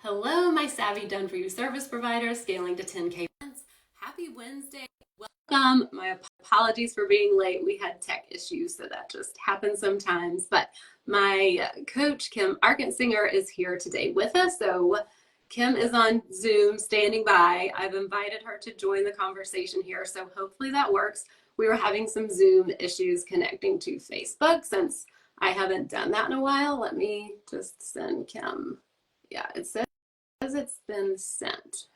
Hello, my savvy done-for-you service providers scaling to 10K. Happy Wednesday. Welcome. My apologies for being late. We had tech issues, so that just happens sometimes. But my coach, Kim Argetsinger, is here today with us. So Kim is on Zoom standing by. I've invited her to join the conversation here, so hopefully that works. We were having some Zoom issues connecting to Facebook since I haven't done that in a while. Let me just send Kim. Yeah, it says it's been sent.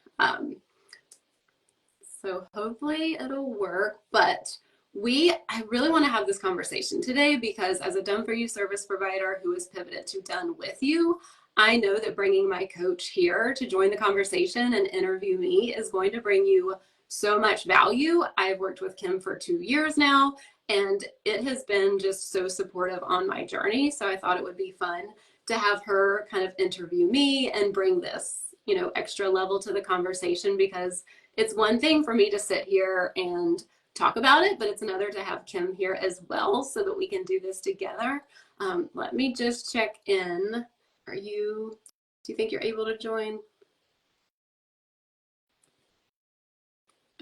So hopefully it'll work, but I really want to have this conversation today because as a done for you service provider who is pivoted to done with you, I know that bringing my coach here to join the conversation and interview me is going to bring you so much value. I've worked with Kim for 2 years now, and it has been just so supportive on my journey. So I thought it would be fun to have her kind of interview me and bring this, extra level to the conversation, because it's one thing for me to sit here and talk about it, but it's another to have Kim here as well so that we can do this together. Let me just check in. Do you think you're able to join?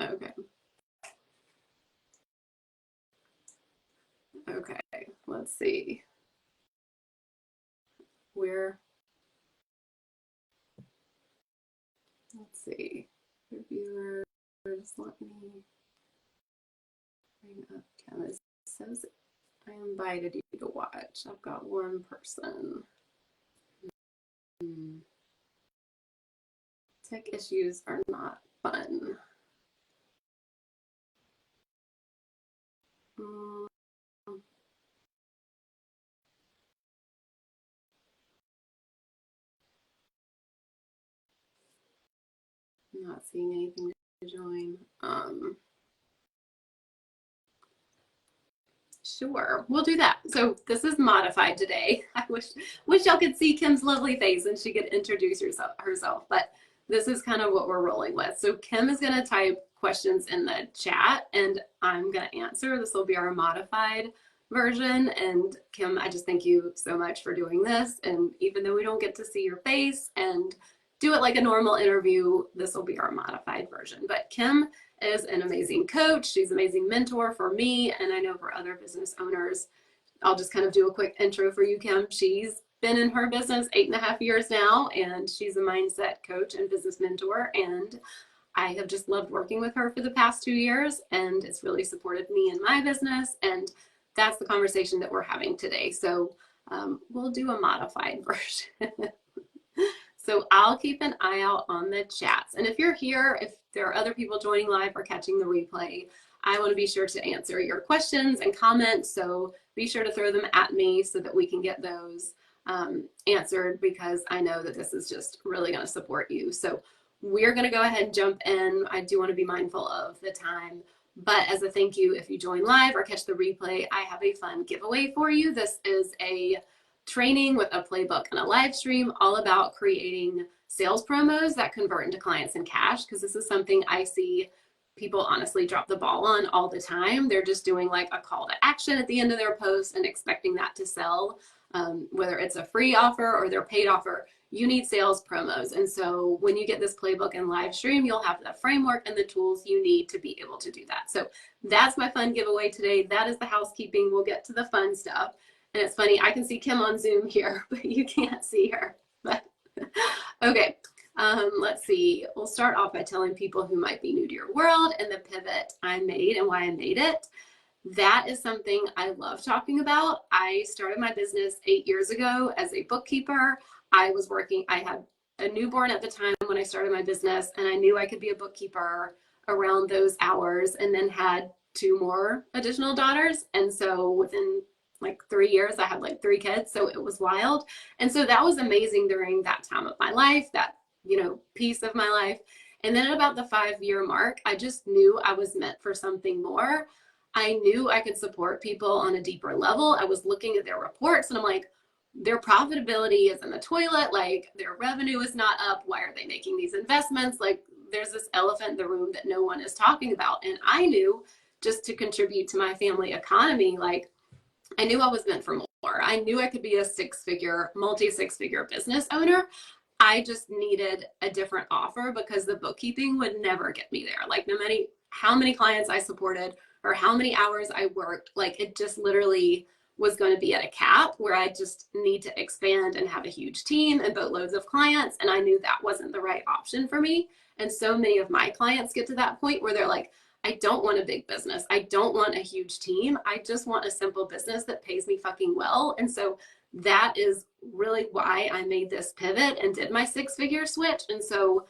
Okay. Okay, let's see. Let's see. Reviewers, let me bring up Kim. It says I invited you to watch. I've got one person. Tech issues are not fun. I'm not seeing anything to join. Sure, we'll do that. So this is modified today. I wish y'all could see Kim's lovely face and she could introduce herself, but this is kind of what we're rolling with. So Kim is going to type questions in the chat and I'm going to answer. This will be our modified version. And Kim, I just thank you so much for doing this. And even though we don't get to see your face and do it like a normal interview, this will be our modified version. But Kim is an amazing coach. She's an amazing mentor for me, and I know for other business owners. I'll just kind of do a quick intro for you, Kim. She's been in her business 8.5 years now, and she's a mindset coach and business mentor. And I have just loved working with her for the past 2 years, and it's really supported me in my business. And that's the conversation that we're having today. So we'll do a modified version. So I'll keep an eye out on the chats. And if you're here, if there are other people joining live or catching the replay, I want to be sure to answer your questions and comments. So be sure to throw them at me so that we can get those answered, because I know that this is just really going to support you. So we're going to go ahead and jump in. I do want to be mindful of the time. But as a thank you, if you join live or catch the replay, I have a fun giveaway for you. This is a training with a playbook and a live stream all about creating sales promos that convert into clients and cash, because this is something I see people honestly drop the ball on all the time. They're just doing like a call to action at the end of their post and expecting that to sell, whether it's a free offer or their paid offer. You need sales promos. And so when you get this playbook and live stream, you'll have the framework and the tools you need to be able to do that. So that's my fun giveaway today. That is the housekeeping. We'll get to the fun stuff. And it's funny, I can see Kim on Zoom here, but you can't see her. But okay, let's see. We'll start off by telling people who might be new to your world and the pivot I made and why I made it. That is something I love talking about. I started my business 8 years ago as a bookkeeper. I had a newborn at the time when I started my business, and I knew I could be a bookkeeper around those hours, and then had 2 more additional daughters. And so within like 3 years, I had like 3 kids. So it was wild. And so that was amazing during that time of my life, that, piece of my life. And then at about the 5-year mark, I just knew I was meant for something more. I knew I could support people on a deeper level. I was looking at their reports and I'm like, their profitability is in the toilet. Like, their revenue is not up. Why are they making these investments? Like, there's this elephant in the room that no one is talking about. And I knew, just to contribute to my family economy, like, I knew I was meant for more. I knew I could be a multi-six-figure business owner. I just needed a different offer because the bookkeeping would never get me there. Like no matter how many clients I supported or how many hours I worked, like it just literally was going to be at a cap where I just need to expand and have a huge team and boatloads of clients. And I knew that wasn't the right option for me. And so many of my clients get to that point where they're like, I don't want a big business. I don't want a huge team. I just want a simple business that pays me fucking well. And so that is really why I made this pivot and did my 6-figure switch. And so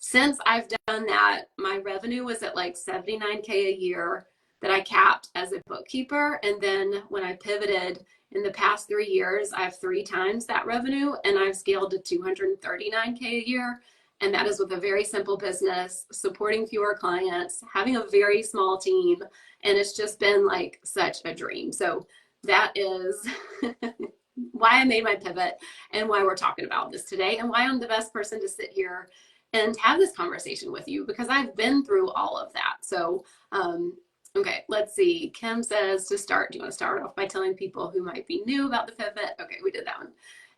since I've done that, my revenue was at like 79K a year that I capped as a bookkeeper. And then when I pivoted in the past 3 years, I have 3 times that revenue and I've scaled to 239K a year. And that is with a very simple business, supporting fewer clients, having a very small team. And it's just been like such a dream. So that is why I made my pivot and why we're talking about this today and why I'm the best person to sit here and have this conversation with you, because I've been through all of that. So, okay, let's see. Kim says to start, do you want to start off by telling people who might be new about the pivot? Okay, we did that one.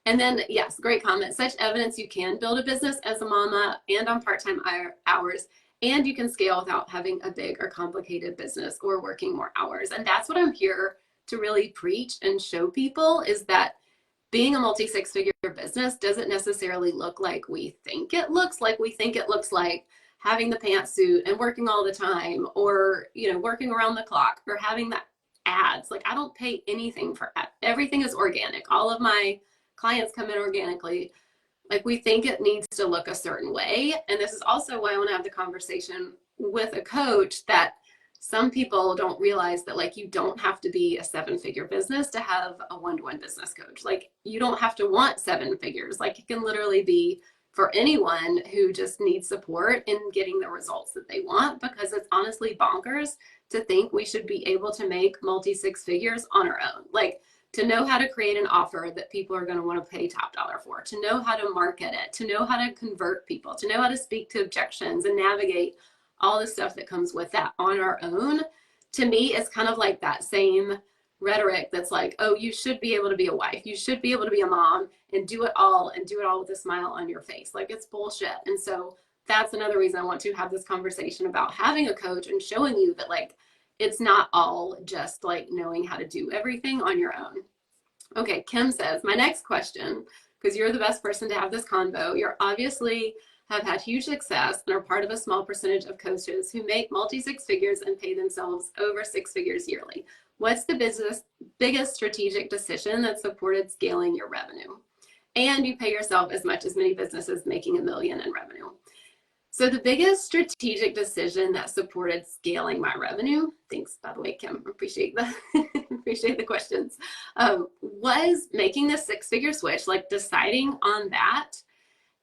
And then, yes, great comment. Such evidence you can build a business as a mama and on part-time hours, and you can scale without having a big or complicated business or working more hours. And that's what I'm here to really preach and show people, is that being a multi 6-figure business doesn't necessarily look like we think it looks like. We think it looks like having the pantsuit and working all the time, or, you know, working around the clock, or having the ads. Like, I don't pay anything for it. Everything is organic. All of my clients come in organically. Like, we think it needs to look a certain way. And this is also why I want to have the conversation with a coach, that some people don't realize that, like, you don't have to be a 7-figure business to have a one-to-one business coach. Like, you don't have to want 7 figures. Like, it can literally be for anyone who just needs support in getting the results that they want, because it's honestly bonkers to think we should be able to make multi 6 figures on our own. Like, to know how to create an offer that people are going to want to pay top dollar for, to know how to market it, to know how to convert people, to know how to speak to objections and navigate all the stuff that comes with that on our own. To me, it's kind of like that same rhetoric that's like, oh, you should be able to be a wife, you should be able to be a mom and do it all with a smile on your face. Like, it's bullshit. And so that's another reason I want to have this conversation about having a coach and showing you that, like, it's not all just like knowing how to do everything on your own. Okay, Kim says, my next question, because you're the best person to have this convo, you're obviously have had huge success and are part of a small percentage of coaches who make multi 6 figures and pay themselves over 6 figures yearly. What's the biggest strategic decision that supported scaling your revenue? And you pay yourself as much as many businesses making $1 million in revenue. So the biggest strategic decision that supported scaling my revenue, thanks, by the way, Kim, appreciate the questions, was making the 6-figure switch, like deciding on that,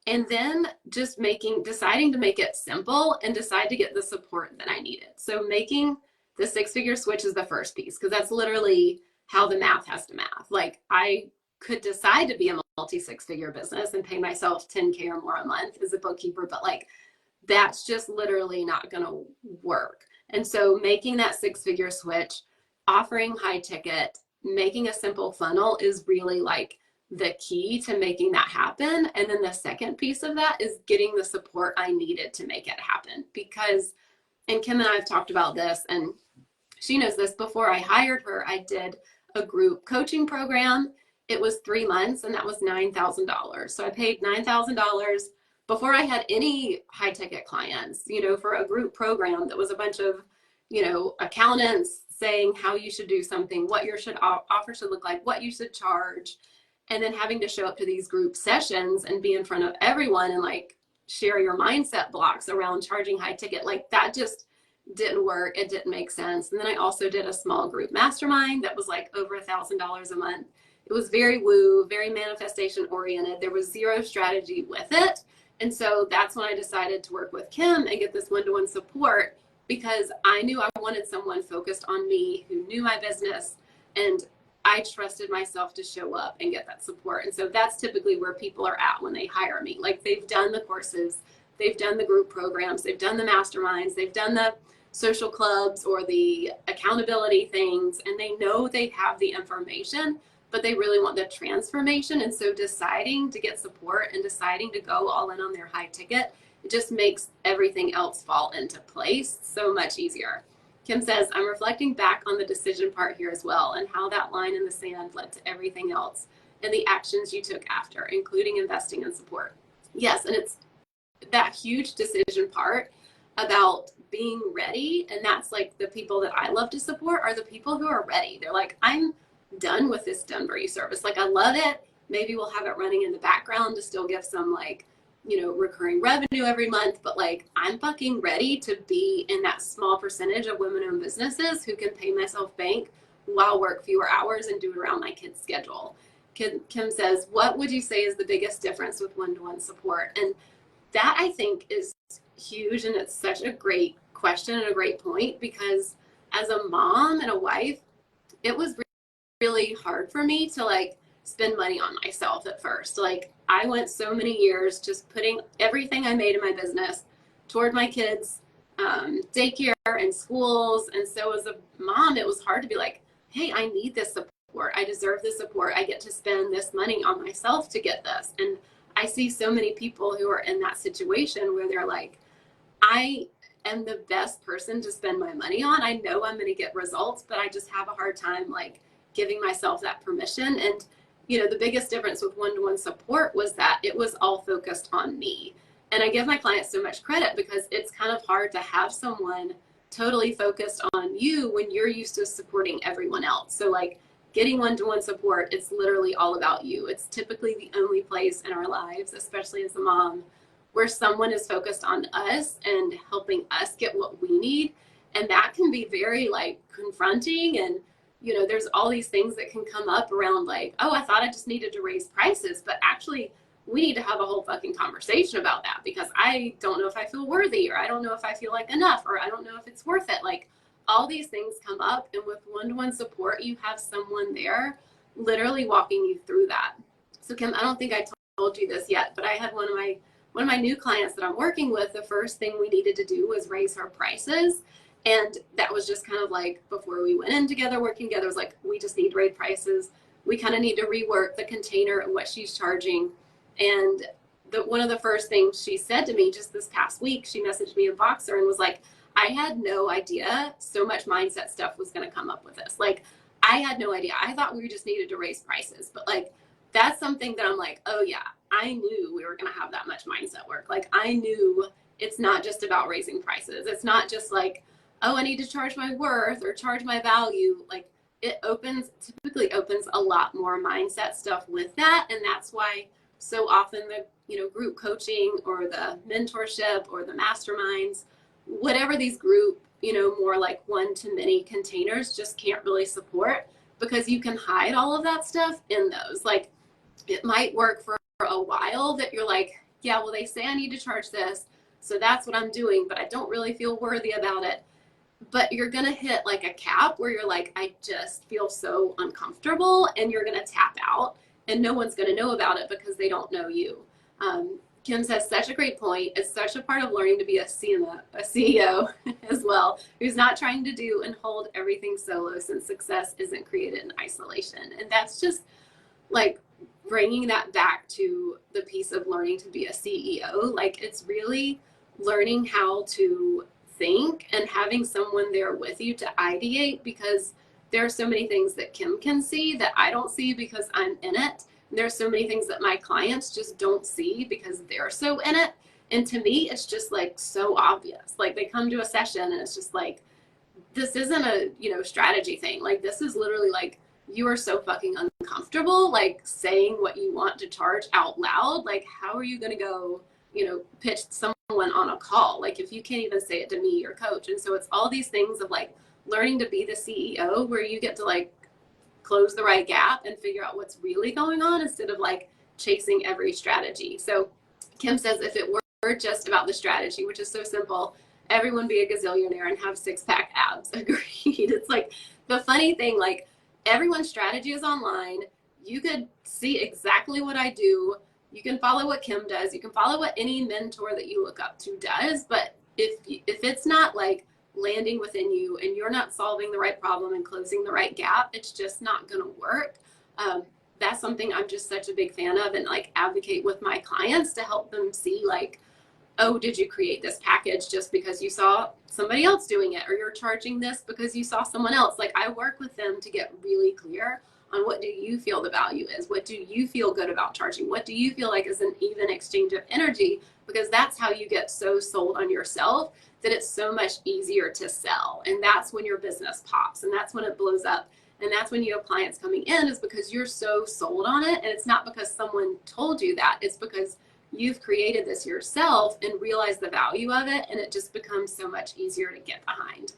and then just deciding to make it simple and decide to get the support that I needed. So making the 6-figure switch is the first piece, because that's literally how the math has to math. Like, I could decide to be a multi 6-figure business and pay myself 10K or more a month as a bookkeeper, but like, that's just literally not going to work. And so making that 6-figure switch, offering high ticket, making a simple funnel is really like the key to making that happen. And then the second piece of that is getting the support I needed to make it happen. Because, and Kim and I have talked about this, and she knows this, before I hired her, I did a group coaching program. It was 3 months and that was $9,000. So I paid $9,000 before I had any high ticket clients, you know, for a group program that was a bunch of, you know, accountants saying how you should do something, what your offer should look like, what you should charge, and then having to show up to these group sessions and be in front of everyone and like share your mindset blocks around charging high ticket. Like, that just didn't work. It didn't make sense. And then I also did a small group mastermind that was like over $1,000 a month. It was very woo, very manifestation oriented. There was zero strategy with it. And so that's when I decided to work with Kim and get this one-to-one support, because I knew I wanted someone focused on me who knew my business, and I trusted myself to show up and get that support. And so that's typically where people are at when they hire me. Like, they've done the courses, they've done the group programs, they've done the masterminds, they've done the social clubs or the accountability things, and they know they have the information, but they really want the transformation. And so deciding to get support and deciding to go all in on their high ticket, it just makes everything else fall into place so much easier. Kim says, I'm reflecting back on the decision part here as well, and how that line in the sand led to everything else and the actions you took after, including investing in support. Yes, and it's that huge decision part about being ready. And that's like the people that I love to support are the people who are ready. They're like, I'm done with this done for you service. Like, I love it. Maybe we'll have it running in the background to still give some, like, you know, recurring revenue every month, but like, I'm fucking ready to be in that small percentage of women-owned businesses who can pay myself bank while work fewer hours and do it around my kids' schedule. Kim says, what would you say is the biggest difference with one-to-one support? And that, I think, is huge, and it's such a great question and a great point, because as a mom and a wife, it was really hard for me to like spend money on myself at first. Like, I went so many years just putting everything I made in my business toward my kids' daycare and schools. And so as a mom, it was hard to be like, hey, I need this support. I deserve this support. I get to spend this money on myself to get this. And I see so many people who are in that situation where they're like, I am the best person to spend my money on. I know I'm going to get results, but I just have a hard time like giving myself that permission. And you know, the biggest difference with one-to-one support was that it was all focused on me. And I give my clients so much credit, because it's kind of hard to have someone totally focused on you when you're used to supporting everyone else. So like, getting one-to-one support, it's literally all about you. It's typically the only place in our lives, especially as a mom, where someone is focused on us and helping us get what we need. And that can be very like confronting. And you know, there's all these things that can come up around like, oh, I thought I just needed to raise prices, but actually we need to have a whole fucking conversation about that, because I don't know if I feel worthy, or I don't know if I feel like enough, or I don't know if it's worth it. Like, all these things come up, and with one-to-one support, you have someone there literally walking you through that. So Kim, I don't think I told you this yet, but I had one of my new clients that I'm working with. The first thing we needed to do was raise her prices. And that was just kind of like, before we went in together, working together, it was like, we just need to raise prices. We kind of need to rework the container and what she's charging. And one of the first things she said to me just this past week, she messaged me in Voxer and was like, I had no idea so much mindset stuff was going to come up with this. Like, I had no idea. I thought we just needed to raise prices, but like, that's something that I'm like, oh yeah, I knew we were going to have that much mindset work. Like, I knew it's not just about raising prices. It's not just like, oh, I need to charge my worth or charge my value. Like, it typically opens a lot more mindset stuff with that. And that's why so often the, you know, group coaching or the mentorship or the masterminds, whatever these group, you know, more like one-to-many containers just can't really support, because you can hide all of that stuff in those. Like, it might work for a while that you're like, yeah, well, they say I need to charge this, so that's what I'm doing, but I don't really feel worthy about it. But you're going to hit like a cap where you're like, I just feel so uncomfortable, and you're going to tap out, and no one's going to know about it because they don't know you. Kim says, such a great point. It's such a part of learning to be a CEO as well, who's not trying to do and hold everything solo, since success isn't created in isolation. And that's just like bringing that back to the piece of learning to be a CEO. Like, it's really learning how to think and having someone there with you to ideate, because there are so many things that Kim can see that I don't see because I'm in it. There's so many things that my clients just don't see because they're so in it. And to me, it's just like so obvious. Like, they come to a session and it's just like, this isn't a, you know, strategy thing. Like, this is literally like, you are so fucking uncomfortable, like saying what you want to charge out loud. Like, how are you going to go, you know, pitch someone on a call? Like, if you can't even say it to me, your coach. And so it's all these things of like learning to be the CEO, where you get to like close the right gap and figure out what's really going on instead of like chasing every strategy. So Kim says, if it were just about the strategy, which is so simple, everyone be a gazillionaire and have six-pack abs. Agreed. It's like the funny thing, like, everyone's strategy is online. You could see exactly what I do. You can follow what Kim does. You can follow what any mentor that you look up to does. But if it's not like landing within you and you're not solving the right problem and closing the right gap, it's just not going to work. That's something I'm just such a big fan of, and like advocate with my clients to help them see like, oh, did you create this package just because you saw somebody else doing it, or you're charging this because you saw someone else? Like, I work with them to get really clear on what do you feel the value is? What do you feel good about charging? What do you feel like is an even exchange of energy? Because that's how you get so sold on yourself that it's so much easier to sell. And that's when your business pops, and that's when it blows up. And that's when you have clients coming in, is because you're so sold on it. And it's not because someone told you that, it's because you've created this yourself and realized the value of it, and it just becomes so much easier to get behind.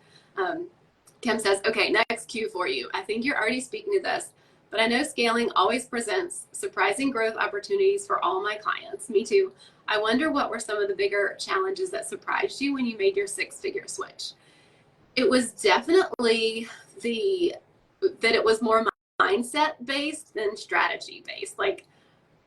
Kim says, okay, next cue for you. I think you're already speaking to this, but I know scaling always presents surprising growth opportunities for all my clients. Me too. I wonder what were some of the bigger challenges that surprised you when you made your six-figure switch? It was definitely that it was more mindset based than strategy based. Like,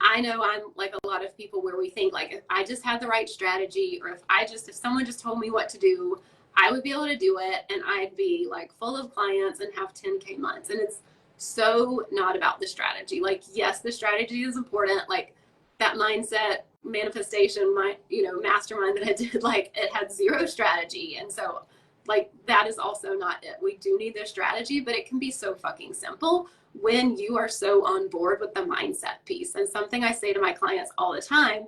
I know I'm like a lot of people where we think like, if I just had the right strategy, or if someone just told me what to do, I would be able to do it, and I'd be like full of clients and have 10K months. And it's so not about the strategy. Like, yes, the strategy is important. Like that mindset manifestation, mastermind that I did, like it had zero strategy. And so like, that is also not it. We do need the strategy, but it can be so fucking simple when you are so on board with the mindset piece. And something I say to my clients all the time,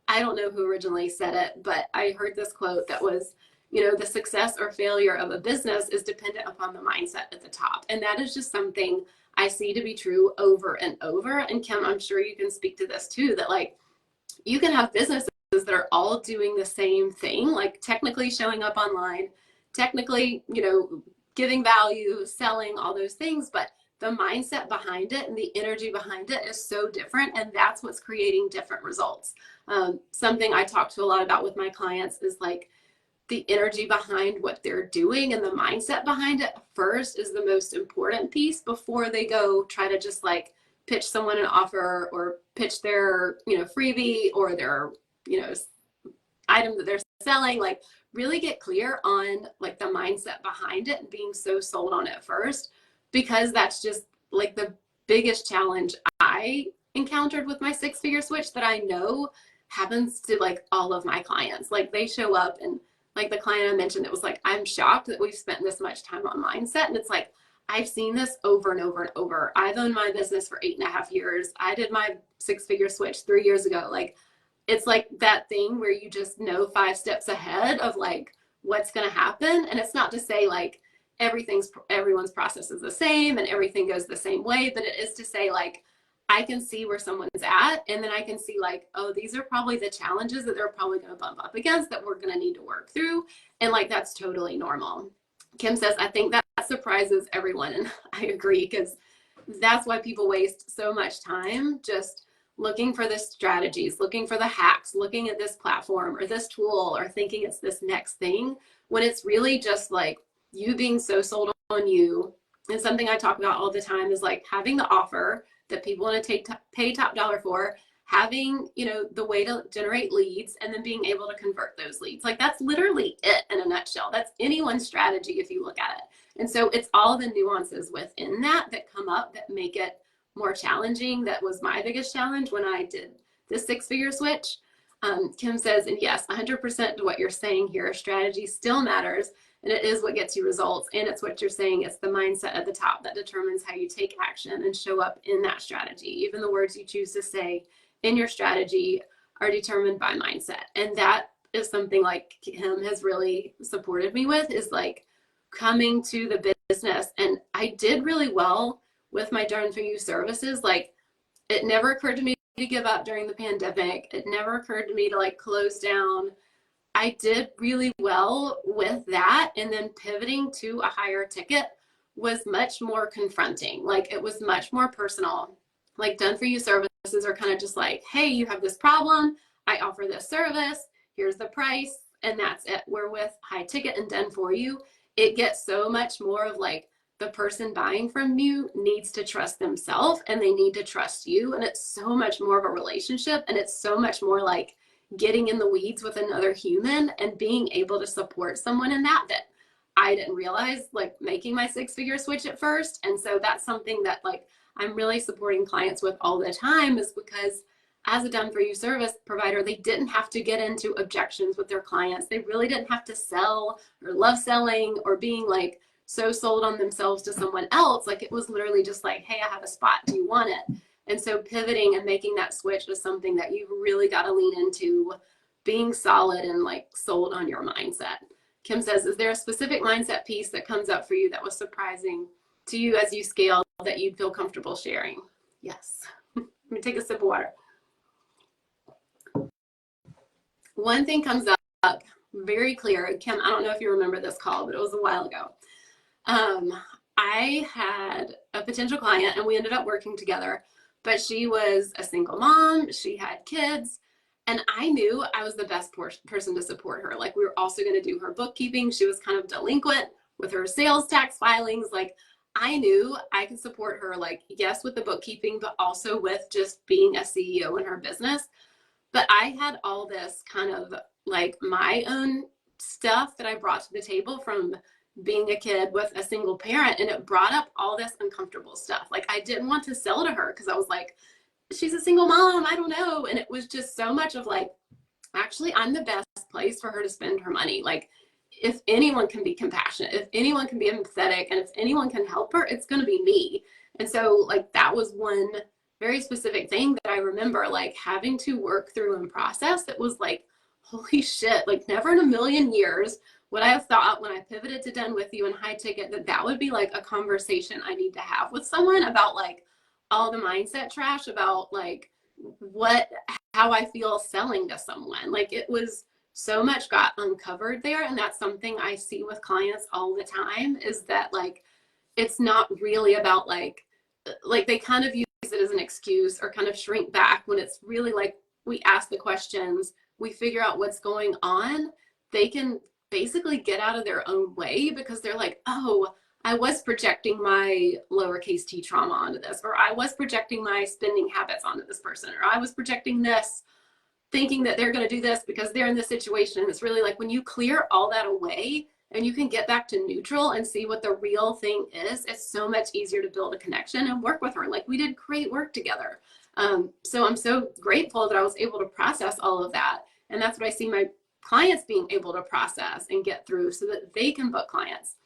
I don't know who originally said it, but I heard this quote that was, the success or failure of a business is dependent upon the mindset at the top. And that is just something I see to be true over and over. And Kim, I'm sure you can speak to this too, that like, you can have businesses that are all doing the same thing, like technically showing up online, technically, giving value, selling, all those things, but the mindset behind it and the energy behind it is so different, and that's what's creating different results. Something I talk to a lot about with my clients is like the energy behind what they're doing, and the mindset behind it first is the most important piece before they go try to just like pitch someone an offer or pitch their, freebie or their, item that they're selling. Like, really get clear on like the mindset behind it and being so sold on it first, because that's just like the biggest challenge I encountered with my six-figure switch that I know happens to like all of my clients. Like, they show up, and like the client I mentioned, it was like, I'm shocked that we've spent this much time on mindset. And it's like, I've seen this over and over and over. I've owned my business for 8.5 years. I did my six-figure switch 3 years ago. Like, it's like that thing where you just know 5 steps ahead of like what's going to happen. And it's not to say like everyone's process is the same and everything goes the same way, but it is to say like, I can see where someone's at, and then I can see like, oh, these are probably the challenges that they're probably going to bump up against that we're going to need to work through. And like, that's totally normal. Kim says, I think that surprises everyone. And I agree, because that's why people waste so much time just looking for the strategies, looking for the hacks, looking at this platform or this tool, or thinking it's this next thing, when it's really just like you being so sold on you. And something I talk about all the time is like having the offer that people want to pay top dollar for, having, the way to generate leads, and then being able to convert those leads. Like, that's literally it in a nutshell. That's anyone's strategy if you look at it. And so it's all the nuances within that come up that make it more challenging. That was my biggest challenge when I did this six-figure switch. Kim says, and yes, 100% to what you're saying here, strategy still matters, and it is what gets you results. And it's what you're saying, it's the mindset at the top that determines how you take action and show up in that strategy. Even the words you choose to say in your strategy are determined by mindset. And that is something like Kim has really supported me with, is like coming to the business. And I did really well with my Done For You services. Like, it never occurred to me to give up during the pandemic. It never occurred to me to like close down. I did really well with that. And then pivoting to a higher ticket was much more confronting. Like, it was much more personal. Like, Done For You services are kind of just like, hey, you have this problem, I offer this service, here's the price, and that's it. Where with high ticket and Done For You, it gets so much more of like, the person buying from you needs to trust themselves, and they need to trust you. And it's so much more of a relationship, and it's so much more like getting in the weeds with another human and being able to support someone in that I didn't realize, like, making my six-figure switch at first. And so that's something that like I'm really supporting clients with all the time is because as a done-for-you service provider, they didn't have to get into objections with their clients. They really didn't have to sell or love selling or being like so sold on themselves to someone else. Like it was literally just like, hey, I have a spot. Do you want it? And so pivoting and making that switch is something that you really got to lean into, being solid and like sold on your mindset. Kim says, is there a specific mindset piece that comes up for you that was surprising to you as you scale that you'd feel comfortable sharing? Yes. Let me take a sip of water. One thing comes up very clear. Kim, I don't know if you remember this call, but it was a while ago. I had a potential client and we ended up working together, but she was a single mom. She had kids. And I knew I was the best person to support her. Like we were also going to do her bookkeeping. She was kind of delinquent with her sales tax filings. Like I knew I could support her, like, yes, with the bookkeeping, but also with just being a CEO in her business. But I had all this kind of like my own stuff that I brought to the table from being a kid with a single parent. And it brought up all this uncomfortable stuff. Like I didn't want to sell to her because I was like, she's a single mom, I don't know. And it was just so much of like, actually, I'm the best place for her to spend her money. Like if anyone can be compassionate, if anyone can be empathetic, and if anyone can help her, it's going to be me. And so like that was one very specific thing that I remember like having to work through and process. That was like, holy shit, like never in a million years would I have thought when I pivoted to Done With You and high ticket that would be like a conversation I need to have with someone about like all the mindset trash about like how I feel selling to someone. Like it was so much got uncovered there. And that's something I see with clients all the time is that like, it's not really about like they kind of use it as an excuse or kind of shrink back when it's really like we ask the questions, we figure out what's going on. They can basically get out of their own way because they're like, oh, I was projecting my lowercase t trauma onto this, or I was projecting my spending habits onto this person, or I was projecting this thinking that they're going to do this because they're in this situation. And it's really like when you clear all that away and you can get back to neutral and see what the real thing is, it's so much easier to build a connection and work with her. Like we did great work together. So I'm so grateful that I was able to process all of that. And that's what I see my clients being able to process and get through so that they can book clients.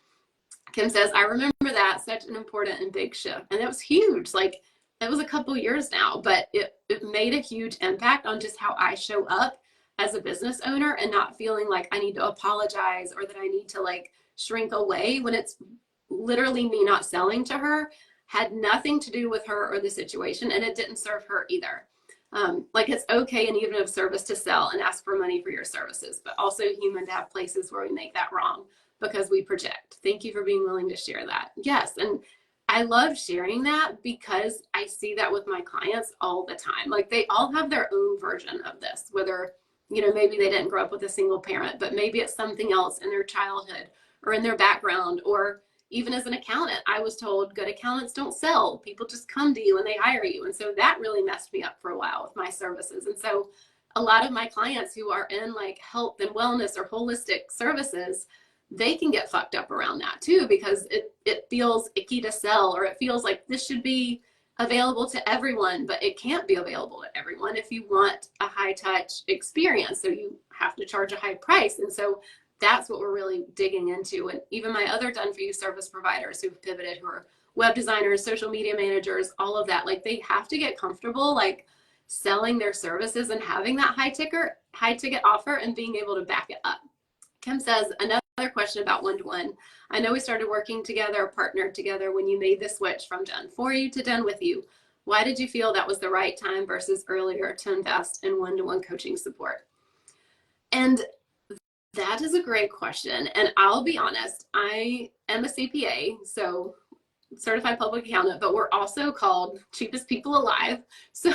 Kim says, I remember that, such an important and big shift. And it was huge. Like it was a couple years now, but it made a huge impact on just how I show up as a business owner and not feeling like I need to apologize or that I need to like shrink away when it's literally me not selling to her, had nothing to do with her or the situation. And it didn't serve her either. Like it's okay and even of service to sell and ask for money for your services, but also human to have places where we make that wrong because we project. Thank you for being willing to share that. Yes. And I love sharing that because I see that with my clients all the time. Like they all have their own version of this, whether, you know, maybe they didn't grow up with a single parent, but maybe it's something else in their childhood or in their background, or even as an accountant, I was told good accountants don't sell. People just come to you and they hire you. And so that really messed me up for a while with my services. And so a lot of my clients who are in like health and wellness or holistic services, they can get fucked up around that too, because it feels icky to sell, or it feels like this should be available to everyone, but it can't be available to everyone if you want a high touch experience. So you have to charge a high price. And so that's what we're really digging into. And even my other done for you service providers who've pivoted, who are web designers, social media managers, all of that, like they have to get comfortable like selling their services and having that high ticket offer and being able to back it up. Kim says, another question about one-to-one. I know we started working together, partnered together when you made the switch from done for you to done with you. Why did you feel that was the right time versus earlier to invest in one-to-one coaching support? And that is a great question. And I'll be honest, I am a CPA, so certified public accountant, but we're also called cheapest people alive. So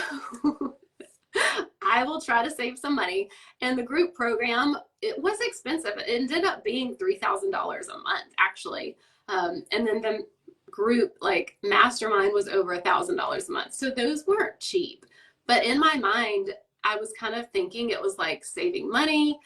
I will try to save some money. And the group program, it was expensive. It ended up being $3,000 a month, actually. And then the group, like mastermind, was over $1,000 a month. So those weren't cheap. But in my mind, I was kind of thinking it was like saving money.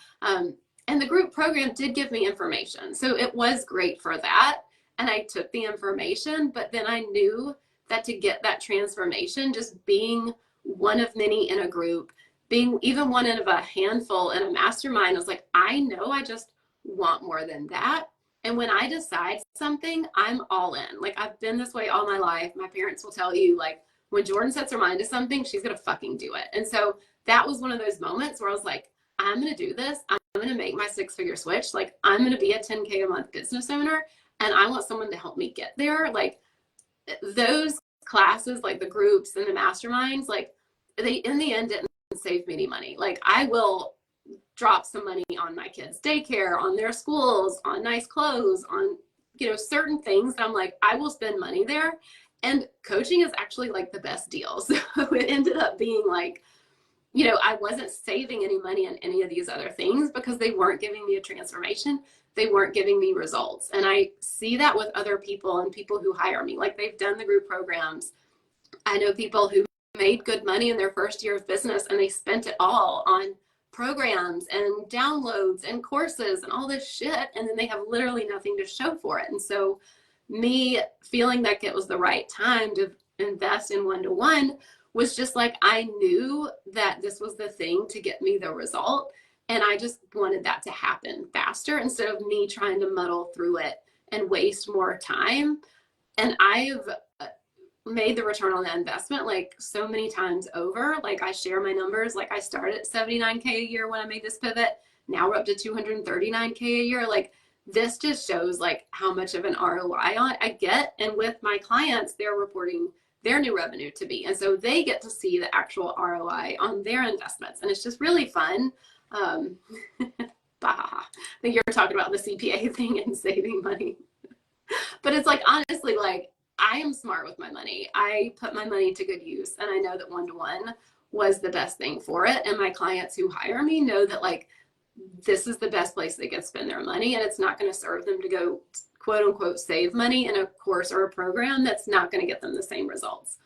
And the group program did give me information. So it was great for that. And I took the information, but then I knew that to get that transformation, just being one of many in a group, being even one of a handful in a mastermind, I was like, I know I just want more than that. And when I decide something, I'm all in. Like, I've been this way all my life. My parents will tell you, like, when Jordan sets her mind to something, she's going to fucking do it. And so that was one of those moments where I was like, I'm going to do this. I'm going to make my 6-figure switch. Like, I'm going to be a 10K a month business owner, and I want someone to help me get there. Like, those classes, like the groups and the masterminds, like, they in the end didn't save me any money. Like, I will drop some money on my kids' daycare, on their schools, on nice clothes, on, you know, certain things that I'm like, I will spend money there. And coaching is actually like the best deal. So it ended up being like, you know, I wasn't saving any money on any of these other things because they weren't giving me a transformation. They weren't giving me results. And I see that with other people and people who hire me. Like, they've done the group programs. I know people who made good money in their first year of business, and they spent it all on programs and downloads and courses and all this shit, and then they have literally nothing to show for it. And so me feeling like it was the right time to invest in one-to-one was just like, I knew that this was the thing to get me the result, and I just wanted that to happen faster instead of me trying to muddle through it and waste more time. And I've made the return on that investment like so many times over. Like, I share my numbers. Like, I started at 79K a year when I made this pivot. Now we're up to 239K a year. Like, this just shows like how much of an ROI I get. And with my clients, they're reporting their new revenue to me. And so they get to see the actual ROI on their investments. And it's just really fun. I think you're talking about the CPA thing and saving money. But it's like, honestly, like, I am smart with my money. I put my money to good use, and I know that one-to-one was the best thing for it. And my clients who hire me know that, like, this is the best place they can spend their money, and it's not going to serve them to go, quote unquote, save money in a course or a program that's not going to get them the same results.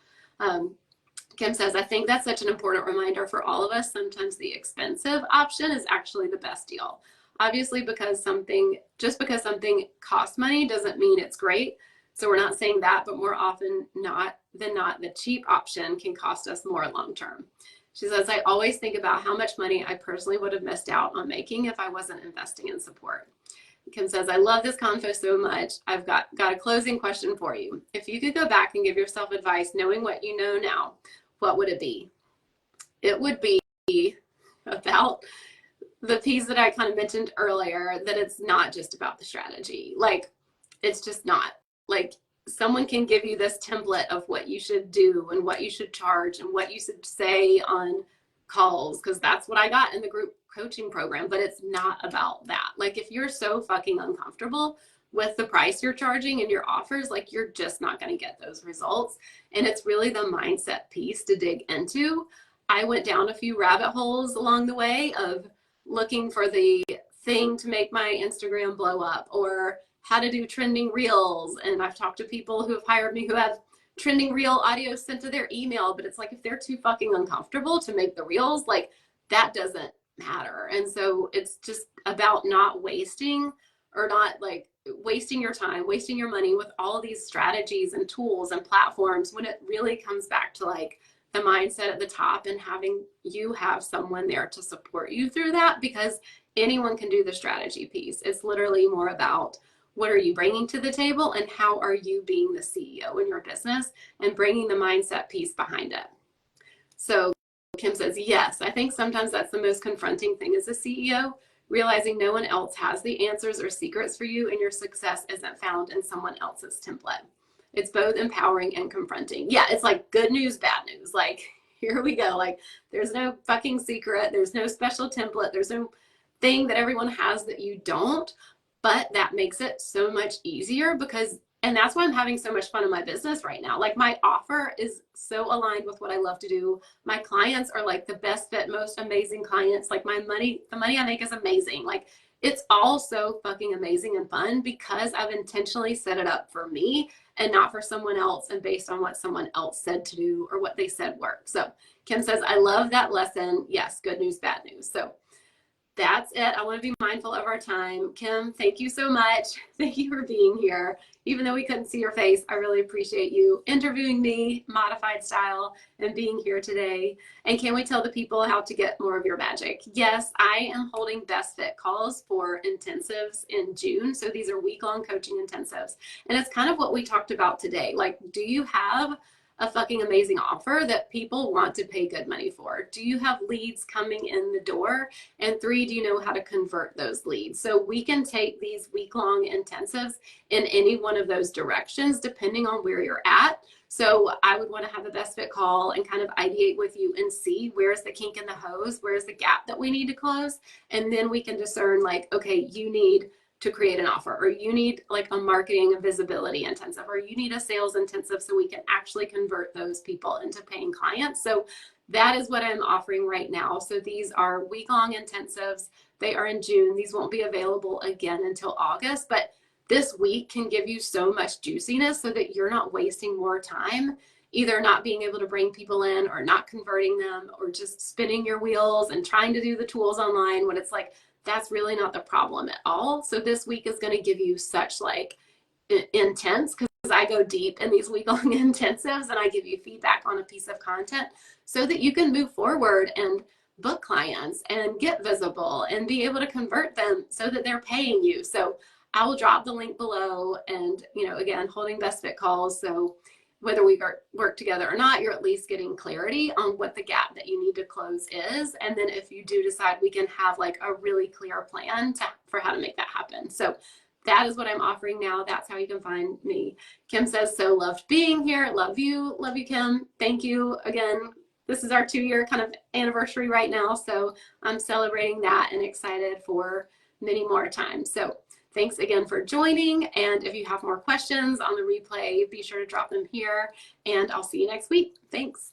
Kim says, I think that's such an important reminder for all of us. Sometimes the expensive option is actually the best deal. Obviously, just because something costs money doesn't mean it's great. So we're not saying that, but more often than not, the cheap option can cost us more long term. She says, I always think about how much money I personally would have missed out on making if I wasn't investing in support. Kim says, I love this convo so much. I've got a closing question for you. If you could go back and give yourself advice, knowing what you know now, what would it be? It would be about the piece that I kind of mentioned earlier, that it's not just about the strategy. Like, it's just not. Like, someone can give you this template of what you should do and what you should charge and what you should say on calls, because that's what I got in the group coaching program, but it's not about that. Like, if you're so fucking uncomfortable with the price you're charging and your offers, like, you're just not going to get those results. And it's really the mindset piece to dig into. I went down a few rabbit holes along the way of looking for the thing to make my Instagram blow up, or how to do trending reels. And I've talked to people who have hired me who have trending reel audio sent to their email, but it's like, if they're too fucking uncomfortable to make the reels, like, that doesn't matter. And so it's just about not wasting, or not like wasting your time, wasting your money with all these strategies and tools and platforms, when it really comes back to like the mindset at the top and having you have someone there to support you through that, because anyone can do the strategy piece. It's literally more about, what are you bringing to the table, and how are you being the CEO in your business and bringing the mindset piece behind it. So Kim says, yes, I think sometimes that's the most confronting thing as a CEO, realizing no one else has the answers or secrets for you, and your success isn't found in someone else's template. It's both empowering and confronting. Yeah, it's like good news, bad news. Like, here we go. Like, there's no fucking secret. There's no special template. There's no thing that everyone has that you don't. But that makes it so much easier, because, and that's why I'm having so much fun in my business right now. Like, my offer is so aligned with what I love to do. My clients are like the best fit, most amazing clients. Like, the money I make is amazing. Like, it's all so fucking amazing and fun because I've intentionally set it up for me and not for someone else, and based on what someone else said to do or what they said worked. So Kim says, I love that lesson. Yes, good news, bad news. So that's it. I want to be mindful of our time. Kim, thank you so much. Thank you for being here. Even though we couldn't see your face, I really appreciate you interviewing me, modified style, and being here today. And can we tell the people how to get more of your magic? Yes, I am holding best fit calls for intensives in June. So these are week-long coaching intensives. And it's kind of what we talked about today. Like, do you have a fucking amazing offer that people want to pay good money for? Do you have leads coming in the door? And 3, do you know how to convert those leads? So we can take these week-long intensives in any one of those directions, depending on where you're at. So I would want to have a best fit call and kind of ideate with you and see where's the kink in the hose, where's the gap that we need to close. And then we can discern like, okay, you need to create an offer, or you need like a marketing and visibility intensive, or you need a sales intensive so we can actually convert those people into paying clients. So that is what I'm offering right now. So these are week-long intensives. They are in June. These won't be available again until August, but this week can give you so much juiciness so that you're not wasting more time either not being able to bring people in or not converting them, or just spinning your wheels and trying to do the tools online when it's like, that's really not the problem at all. So this week is going to give you such like intense, because I go deep in these week-long intensives and I give you feedback on a piece of content so that you can move forward and book clients and get visible and be able to convert them so that they're paying you. So I will drop the link below, and, you know, again, holding best fit calls. So whether we work together or not, you're at least getting clarity on what the gap that you need to close is. And then if you do decide, we can have like a really clear plan for how to make that happen. So that is what I'm offering now. That's how you can find me. Kim says, so loved being here. Love you, Kim. Thank you again. This is our 2-year kind of anniversary right now. So I'm celebrating that and excited for many more times. So thanks again for joining. And if you have more questions on the replay, be sure to drop them here, and I'll see you next week. Thanks.